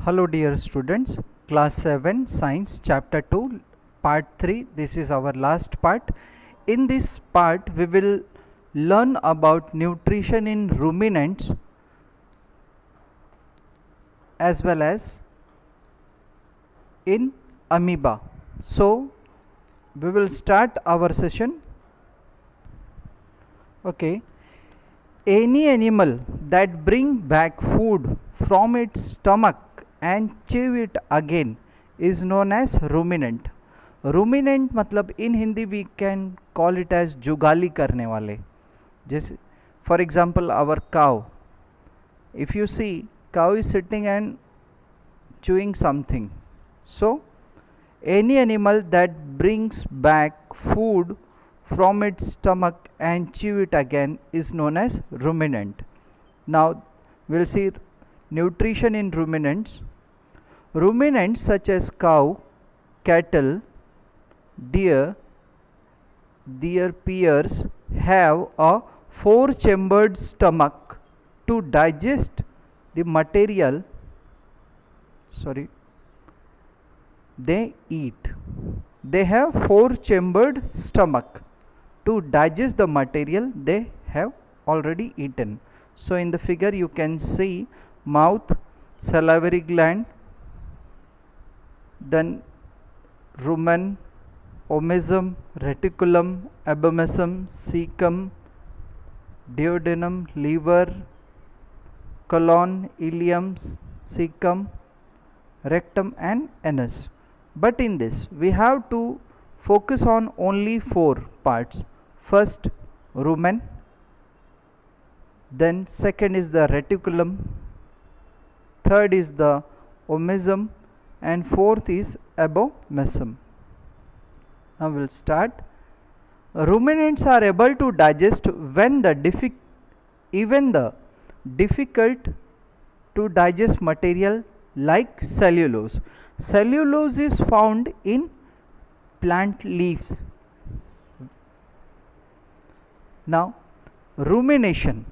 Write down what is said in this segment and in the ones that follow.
Hello dear students, class 7 science chapter 2 part 3. This is our last part. In this part we will learn about nutrition in ruminants as well as in amoeba. So we will start our session. Okay, any animal that bring back food from its stomach and chew it again is known as ruminant. Ruminant मतलब in Hindi we can call it as जुगाली करने वाले. जैसे for example our cow. If you see, cow is sitting and chewing something. So any animal that brings back food from its stomach and chew it again is known as ruminant. Now we'll see nutrition in ruminants. Ruminants such as cow, cattle, deer, their peers have a four-chambered stomach to digest the material they eat. They have four-chambered stomach to digest the material they have already eaten. So in the figure you can see mouth, salivary gland, then rumen, omasum, reticulum, abomasum, cecum, duodenum, liver, colon, ileum, cecum, rectum and anus. But in this we have to focus on only four parts. First, rumen, then second is the reticulum, third is the omasum, and fourth is abomasum. Now we'll start. Ruminants are able to digest when even the difficult to digest material like cellulose. Cellulose is found in plant leaves. Now rumination,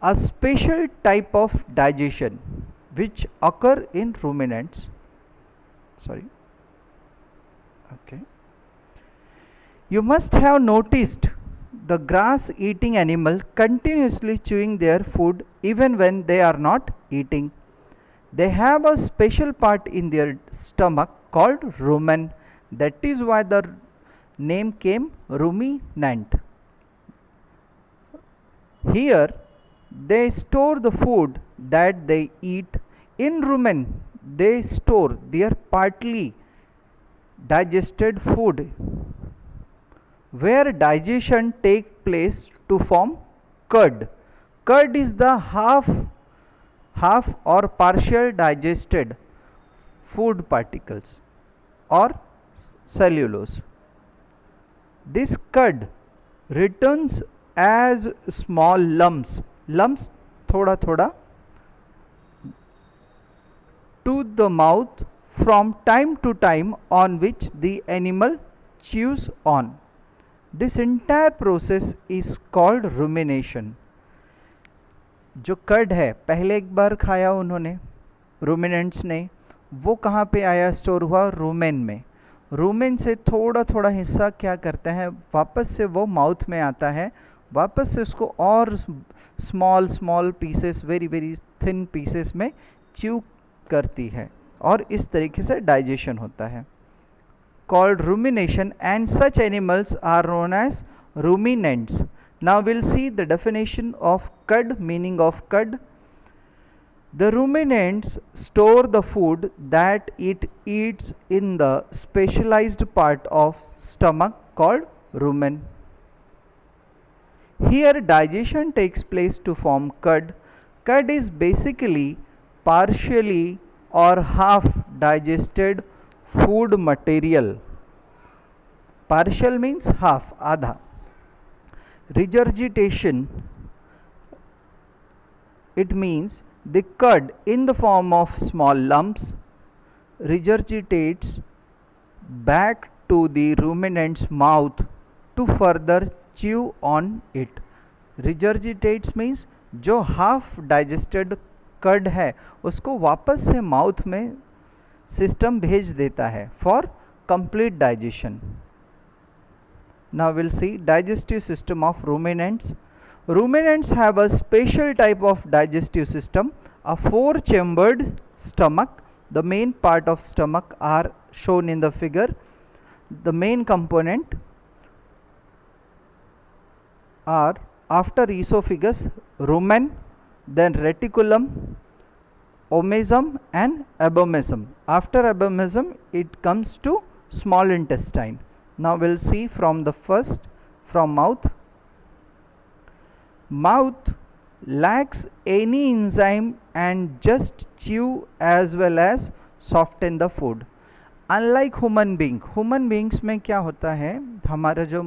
a special type of digestion which occur in ruminants. You must have noticed the grass eating animal continuously chewing their food even when they are not eating. They have a special part in their stomach called rumen. That is why the name came ruminant. Here they store the food that they eat. In rumen they store their partly digested food, where digestion takes place to form curd. Curd is the half or partial digested food particles or cellulose. This curd returns as small lumps thoda to the mouth from time to time, on which the animal chews on. This entire process is called rumination. जो curd है पहले एक बार खाया उन्होंने ruminants ने, वो कहाँ पे आया, स्टोर हुआ रूमेन में. रूमेन से थोड़ा थोड़ा हिस्सा क्या करते हैं, वापस से वो माउथ में आता है, वापस से उसको और small pieces, very very thin pieces में च्यू करती है और इस तरीके से डाइजेशन होता है. Called rumination, and such animals are known as ruminants. Now we'll see the definition of curd, meaning of curd. The ruminants store the food that it eats in the specialized part of stomach called rumen. Here digestion takes place to form curd. Curd is basically partially or half digested food material. Partial means half, आधा. Regurgitation, it means the curd in the form of small lumps regurgitates back to the ruminant's mouth to further chew on it. Regurgitates means जो half digested curd है उसको वापस से mouth में system भेज देता है for complete digestion. Now we'll see digestive system of ruminants. Ruminants have a special type of digestive system, a four-chambered stomach. The main part of stomach are shown in the figure. The main component are after esophagus, rumen, then reticulum, omasum and abomasum. After abomasum it comes to small intestine. Now we'll see from the first, from mouth. Mouth lacks any enzyme and just chew as well as soften the food. Unlike human beings में क्या होता है, हमारा जो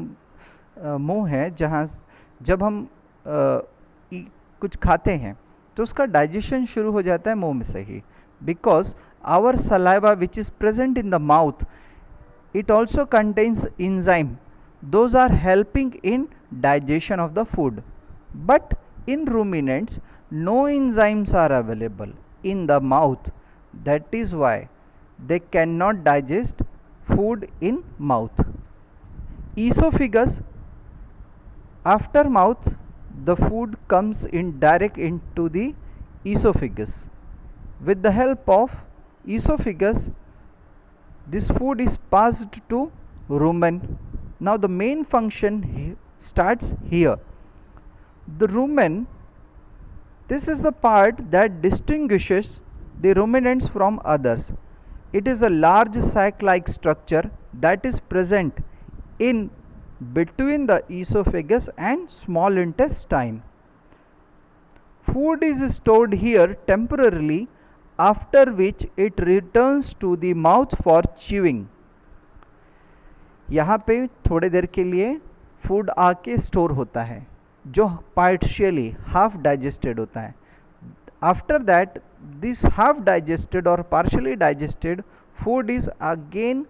मुंह है जहाँ जब हम कुछ खाते हैं तो उसका डाइजेशन शुरू हो जाता है मुंह में से ही, because our saliva which is present in the mouth, it also contains enzyme. Those are helping in digestion of the food. But in ruminants, no enzymes are available in the mouth. That is why they cannot digest food in mouth. Esophagus, after mouth, the food comes in direct into the esophagus. With the help of esophagus, this food is passed to rumen. Now the main function starts here. The rumen, this is the part that distinguishes the ruminants from others. It is a large sac-like structure that is present in between the esophagus and small intestine. Food is stored here temporarily, after which it returns to the mouth for chewing. यहाँ पे थोड़े देर के लिए food आके store होता है जो partially half digested होता है. After that this half digested और partially digested food is again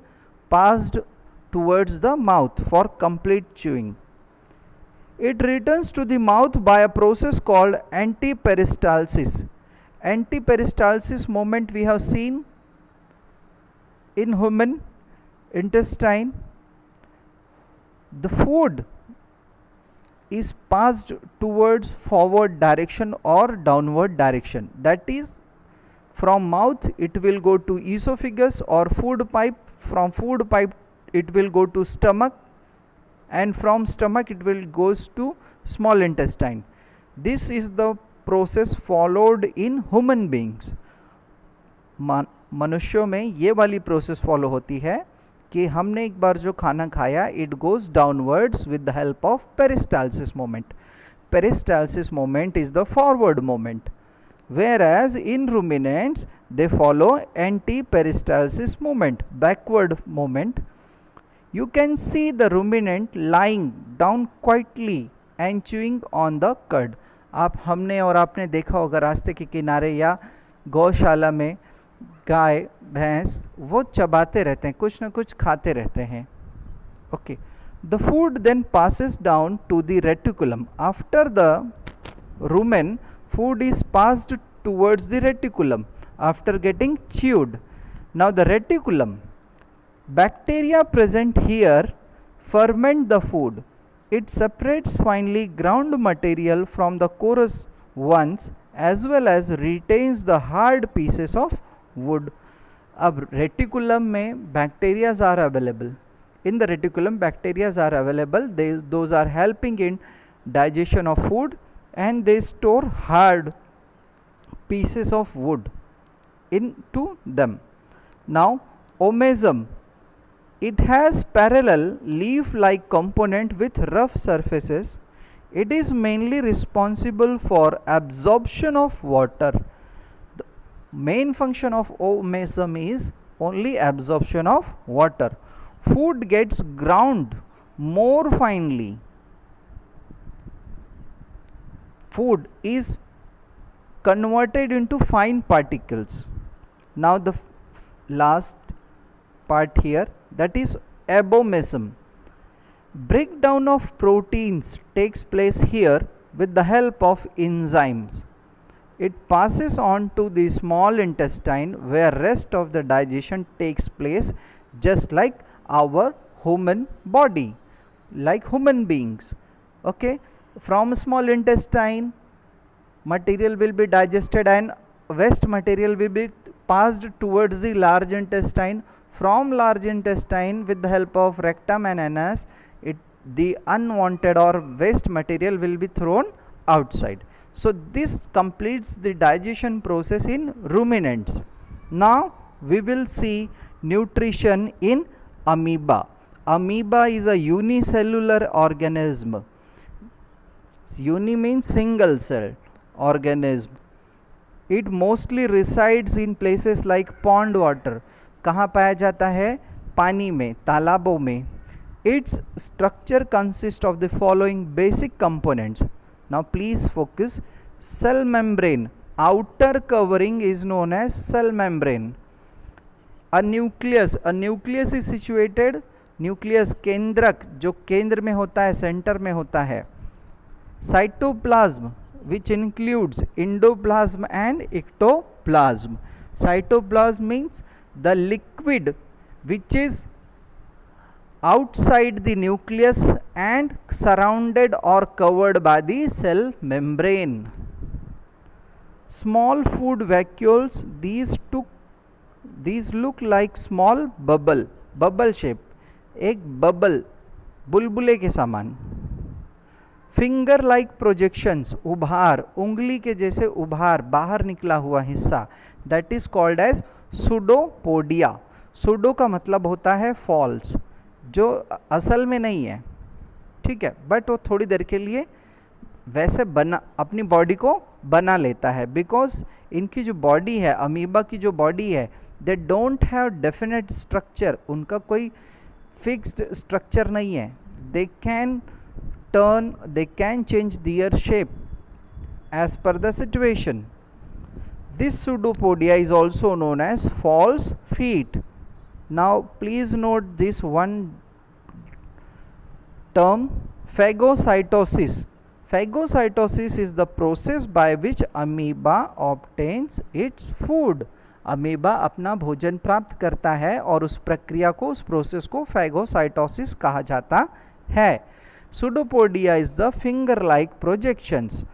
passed towards the mouth for complete chewing. It returns to the mouth by a process called antiperistalsis. Antiperistalsis movement we have seen in human intestine. The food is passed towards forward direction or downward direction. That is, from mouth it will go to esophagus or food pipe. From food pipe it will go to stomach, and from stomach it will goes to small intestine. This is the process followed in human beings. मनुष्यों में ये वाली process follow होती है कि हमने एक बार जो खाना खाया, it goes downwards with the help of peristalsis moment. Peristalsis moment is the forward moment, whereas in ruminants they follow anti-peristalsis movement, backward movement. You can see the ruminant lying down quietly and chewing on the cud. आप हमने और आपने देखा होगा रास्ते के किनारे या गौशाला में गाय भैंस वो चबाते रहते हैं, कुछ ना कुछ खाते रहते हैं. Okay, the food then passes down to the reticulum. After the rumen, food is passed towards the reticulum after getting chewed. Now the reticulum, bacteria present here ferment the food. It separates finely ground material from the coarse ones as well as retains the hard pieces of wood. अब reticulum में bacterias are available. In the reticulum bacterias are available. Those are helping in digestion of food and they store hard pieces of wood into them. Now omasum, it has parallel leaf-like component with rough surfaces. It is mainly responsible for absorption of water. The main function of omasum is only absorption of water. Food gets ground more finely. Food is converted into fine particles. Now the last part here, that is abomasum. Breakdown of proteins takes place here with the help of enzymes. It passes on to the small intestine where rest of the digestion takes place, just like our human body, like human beings. Okay, from small intestine material will be digested and waste material will be passed towards the large intestine. From large intestine, with the help of rectum and anus, the unwanted or waste material will be thrown outside. So this completes the digestion process in ruminants. Now we will see nutrition in amoeba. Amoeba is a unicellular organism. Uni means single cell organism. It mostly resides in places like pond water. कहाँ पाया जाता है? पानी में, तालाबों में. Its structure consists of the following basic components. Now please focus. Cell membrane. Outer covering is known as cell membrane. A nucleus. A nucleus is situated. Nucleus केंद्रक, जो केंद्र में होता है, सेंटर में होता है. Cytoplasm, which includes endoplasm and ectoplasm. Cytoplasm means the liquid which is outside the nucleus and surrounded or covered by the cell membrane. Small food vacuoles, these look like small bubble shape, एक bubble, बुलबुले के समान. Finger like projections, उभार, उंगली के जैसे उभार, बाहर निकला हुआ हिस्सा, that is called as pseudopodia. Pseudo का मतलब होता है फॉल्स, जो असल में नहीं है, ठीक है, बट वो थोड़ी देर के लिए वैसे बना, अपनी बॉडी को बना लेता है. बिकॉज इनकी जो बॉडी है, अमीबा की जो बॉडी है, they don't have definite structure, उनका कोई फिक्स्ड स्ट्रक्चर नहीं है. They can turn, they can change their shape as per the situation. This pseudopodia is also known as false feet. Now please note this one term, phagocytosis. Phagocytosis is the process by which amoeba obtains its food. Amoeba अपना भोजन प्राप्त करता है और उस प्रक्रिया को, उस प्रोसेस को phagocytosis कहा जाता है. Pseudopodia is the finger-like projections.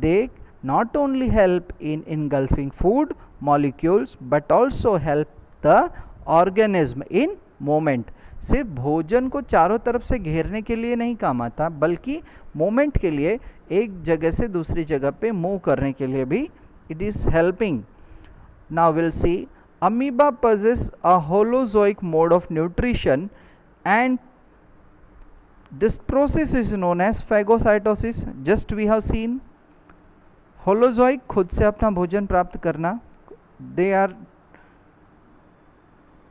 They not only help in engulfing food molecules but also help the organism in movement. सिर्फ भोजन को चारों तरफ से घेरने के लिए नहीं काम आता, बल्कि मोमेंट के लिए, एक जगह से दूसरी जगह पे मूव करने के लिए भी it is helping. Now we'll see. Amoeba possess a holozoic mode of nutrition and this process is known as phagocytosis. Just we have seen. Holozoic, खुद से अपना भोजन प्राप्त करना. They are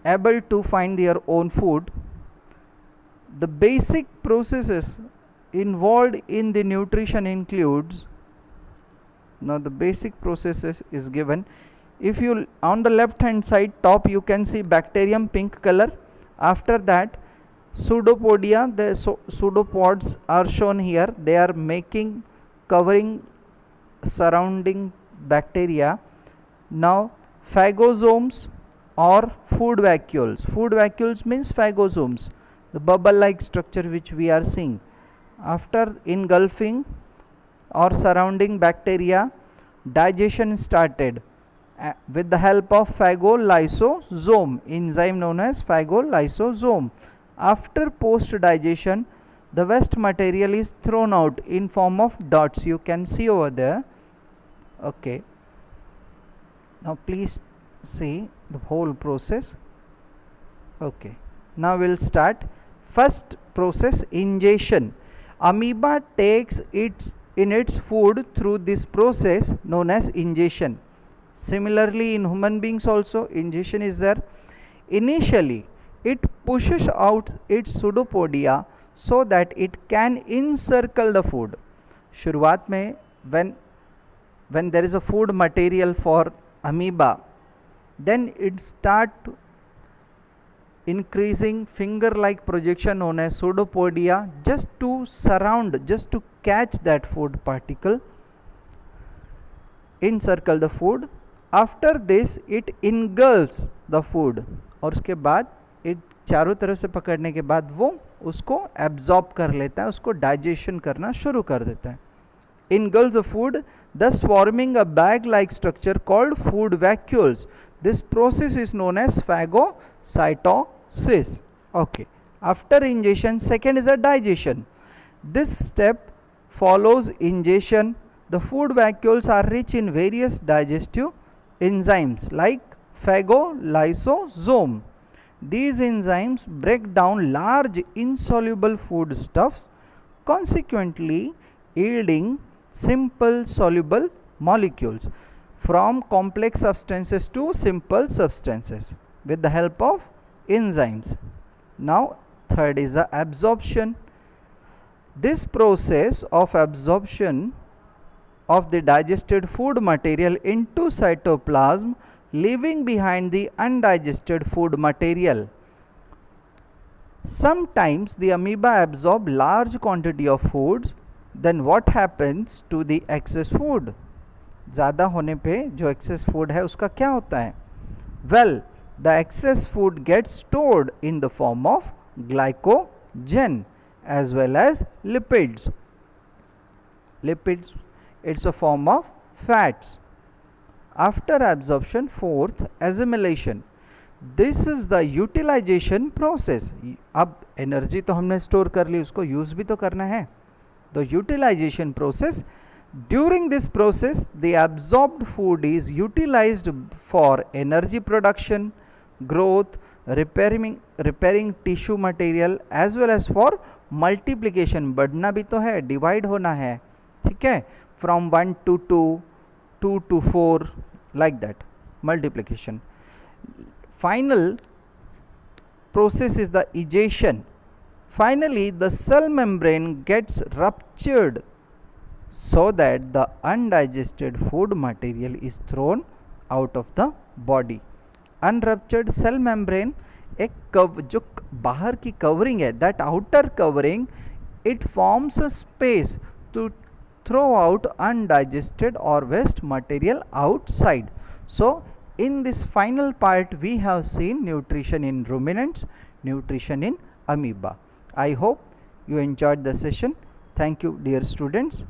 able to find their own food. The basic processes involved in the nutrition includes, now the basic processes is given. If you, on the left hand side top, you can see bacterium, pink color. After that, pseudopodia, the pseudopods are shown here. They are making, covering, surrounding bacteria. Now phagosomes or food vacuoles. Food vacuoles means phagosomes, the bubble like structure which we are seeing. After engulfing or surrounding bacteria, digestion started with the help of phagolysosome, enzyme known as phagolysosome. After post digestion, the waste material is thrown out in form of dots. You can see over there. Okay, now please see the whole process. Okay, now we'll start. First process, ingestion. Amoeba takes its food through this process known as ingestion. Similarly, in human beings also ingestion is there. Initially, it pushes out its pseudopodia so that it can encircle the food. शुरुआत में when there is a food material for amoeba, then it start increasing finger-like projection known as pseudopodia just to surround, just to catch that food particle. encircle the food. After this it engulfs the food, और उसके बाद it चारों तरफ से पकड़ने के बाद वो उसको absorb कर लेता है, उसको digestion करना शुरू कर देता है. Engulfs the food, thus forming a bag-like structure called food vacuoles. This process is known as phagocytosis. Okay. After ingestion, second is a digestion. This step follows ingestion. The food vacuoles are rich in various digestive enzymes like phagolysosome. These enzymes break down large insoluble foodstuffs, consequently yielding simple soluble molecules from complex substances to simple substances with the help of enzymes. Now third is the absorption. This process of absorption of the digested food material into cytoplasm, leaving behind the undigested food material. Sometimes the amoeba absorb large quantity of foods. Then what happens to the excess food? ज़्यादा होने पे जो excess food है उसका क्या होता है? Well, the excess food gets stored in the form of glycogen as well as lipids. Lipids, it's a form of fats. After absorption, fourth, assimilation. This is the utilization process. अब energy तो हमने store कर ली, उसको use भी तो करना है. The utilization process. During this process, the absorbed food is utilized for energy production, growth, repairing tissue material as well as for multiplication. बढ़ना भी तो है, divide होना है, ठीक है, from 1 to 2, 2 to 4, like that, multiplication. Final process is the egestion. Finally, the cell membrane gets ruptured so that the undigested food material is thrown out of the body. Unruptured cell membrane, एक जो बाहर की covering है, that outer covering, it forms a space to throw out undigested or waste material outside. So in this final part we have seen nutrition in ruminants, nutrition in amoeba. I hope you enjoyed the session. Thank you, dear students.